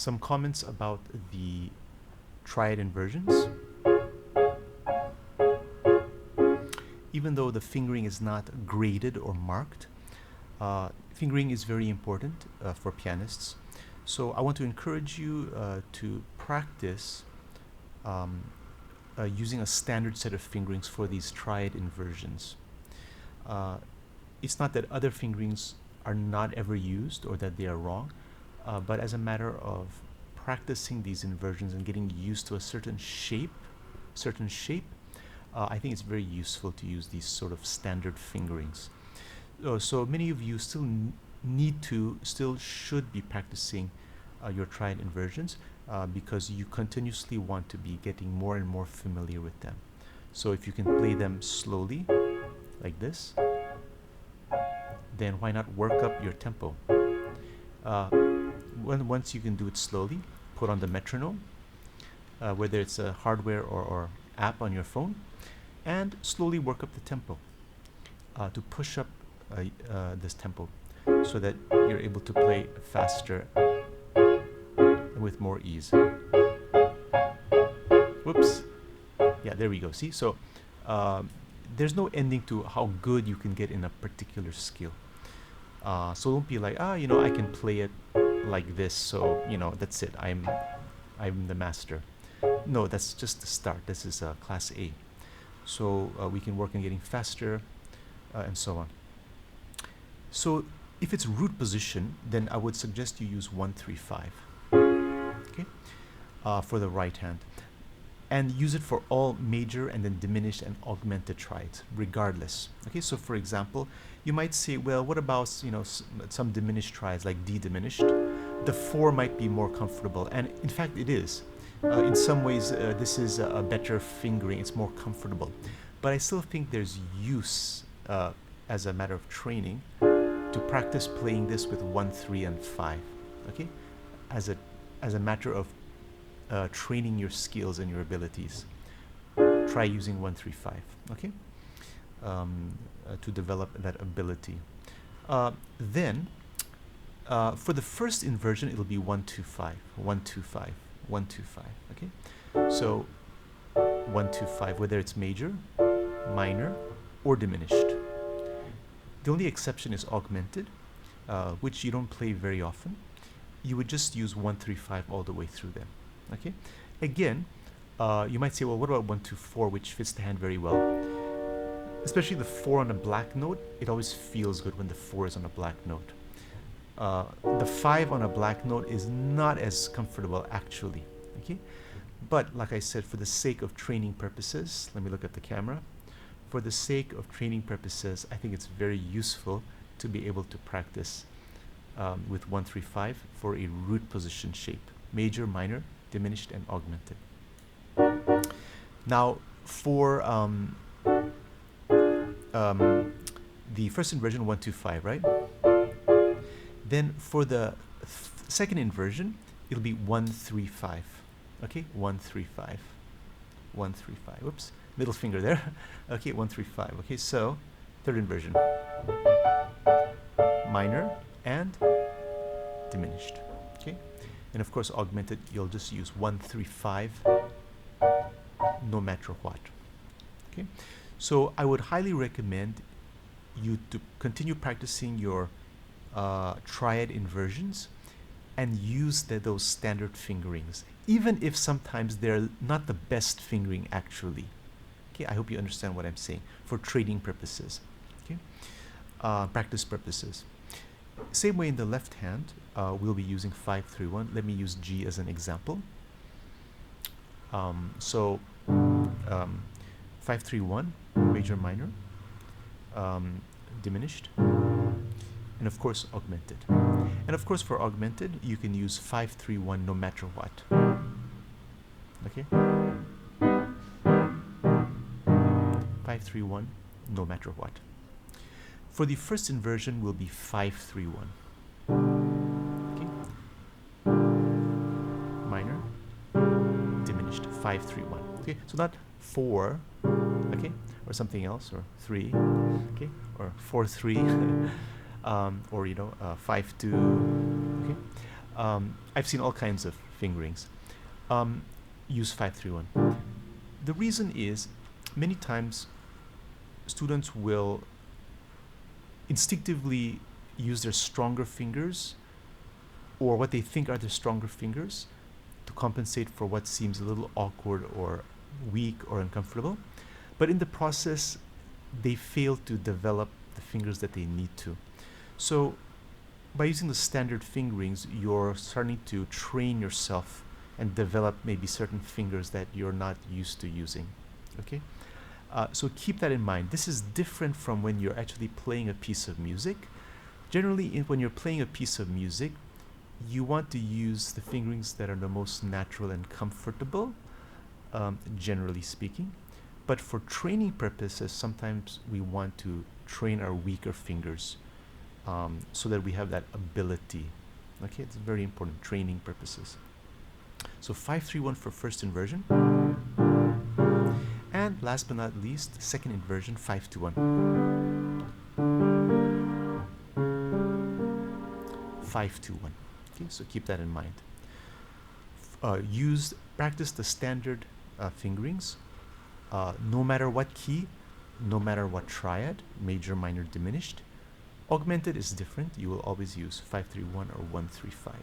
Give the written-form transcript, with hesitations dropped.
Some comments about the Triad inversions. Even though the fingering is not graded or marked, fingering is very important for pianists. So I want to encourage you to practice using a standard set of fingerings for these Triad inversions. It's not that other fingerings are not ever used or that they are wrong, but as a matter of practicing these inversions and getting used to a certain shape, I think it's very useful to use these sort of standard fingerings. So many of you still should be practicing your Triad inversions because you continuously want to be getting more and more familiar with them. So if you can play them slowly, like this, then why not work up your tempo? Once you can do it slowly, put on the metronome, whether it's a hardware or app on your phone, and slowly work up the tempo to push up this tempo so that you're able to play faster with more ease. Whoops. Yeah, there we go. See? So there's no ending to how good you can get in a particular skill. So don't be like, I can play it like this, so that's it. I'm the master. No, that's just the start. This is class A. So we can work on getting faster and so on. So if it's root position, then I would suggest you use 1-3-5, okay, for the right hand, and use it for all major and then diminished and augmented triads, regardless. Okay, so for example, you might say, well, what about some diminished triads like D diminished? The 4 might be more comfortable, and in fact it is. In some ways, this is a better fingering. It's more comfortable, but I still think there's use as a matter of training to practice playing this with 1, 3, and 5. Okay, as a matter of training your skills and your abilities. Try using 1-3-5. Okay, to develop that ability. Then, for the first inversion, it'll be 1-2-5, 1-2-5, 1-2-5. Okay, so 1-2-5, whether it's major, minor, or diminished. The only exception is augmented, which you don't play very often. You would just use 1-3-5 all the way through them. Okay, again, you might say, well, what about 1-2-4, which fits the hand very well? Especially the 4 on a black note. It always feels good when the 4 is on a black note. The 5 on a black note is not as comfortable, actually. Okay, but like I said, for the sake of training purposes, let me look at the camera. For the sake of training purposes, I think it's very useful to be able to practice with 1-3-5 for a root position shape: major, minor, diminished, and augmented. Now, for the first inversion, 1-2-5, right? Then for the second inversion, it'll be 1-3-5. Okay, 1-3-5, 1-3-5. Whoops, middle finger there. Okay, 1-3-5. Okay, so third inversion, minor and diminished. Okay, and of course augmented, you'll just use 1-3-5, no matter what. Okay, so I would highly recommend you to continue practicing your Triad inversions and use those standard fingerings, even if sometimes they're not the best fingering actually. Okay, I hope you understand what I'm saying, for trading purposes, okay, practice purposes. Same way in the left hand, we'll be using 5-3-1. Let me use G as an example. So 5-3-1, major, minor, diminished, and of course augmented. And of course for augmented, you can use 5-3-1 no matter what. Okay? 5-3-1 no matter what. For the first inversion will be 5-3-1. Okay? Minor, diminished, 5-3-1. Okay? So not 4, okay, or something else, or 3, okay, or 4-3, or 5-2, okay. I've seen all kinds of fingerings. Use 531. The reason is many times students will instinctively use their stronger fingers or what they think are their stronger fingers to compensate for what seems a little awkward or weak or uncomfortable. But in the process, they fail to develop the fingers that they need to. So by using the standard fingerings, you're starting to train yourself and develop maybe certain fingers that you're not used to using. Okay? So keep that in mind. This is different from when you're actually playing a piece of music. Generally, when you're playing a piece of music, you want to use the fingerings that are the most natural and comfortable, generally speaking. But for training purposes, sometimes we want to train our weaker fingers so that we have that ability. Okay, it's very important, training purposes. So 531 for first inversion. And last but not least, second inversion, 521. 521. Okay, so keep that in mind. Practice the standard fingerings, no matter what key, no matter what triad, major, minor, diminished. Augmented is different. You will always use 531 or 135.